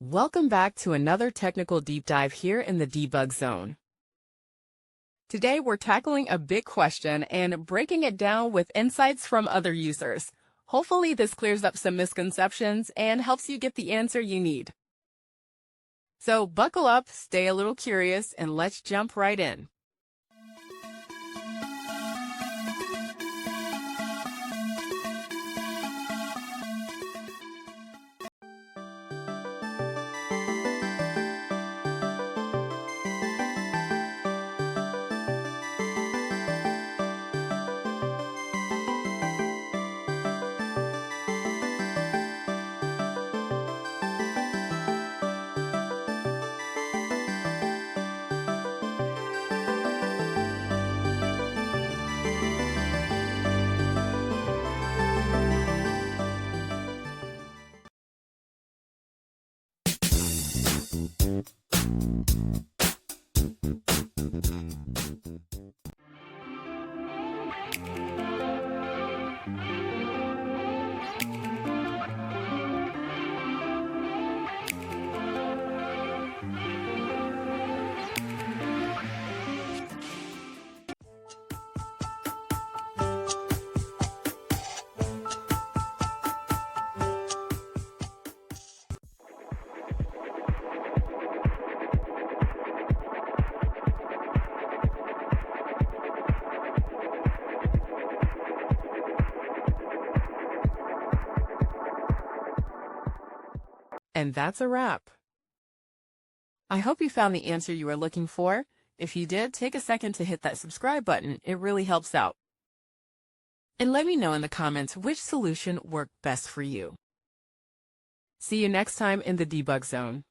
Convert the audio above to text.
Welcome back to another technical deep dive here in the debug zone. Today we're tackling a big question and breaking it down with insights from other users. Hopefully this clears up some misconceptions and helps you get the answer you need. So buckle up, stay a little curious, and let's jump right in. And that's a wrap. I hope you found the answer you were looking for. If you did, take a second to hit that subscribe button. It really helps out. And let me know in the comments which solution worked best for you. See you next time in the debug zone.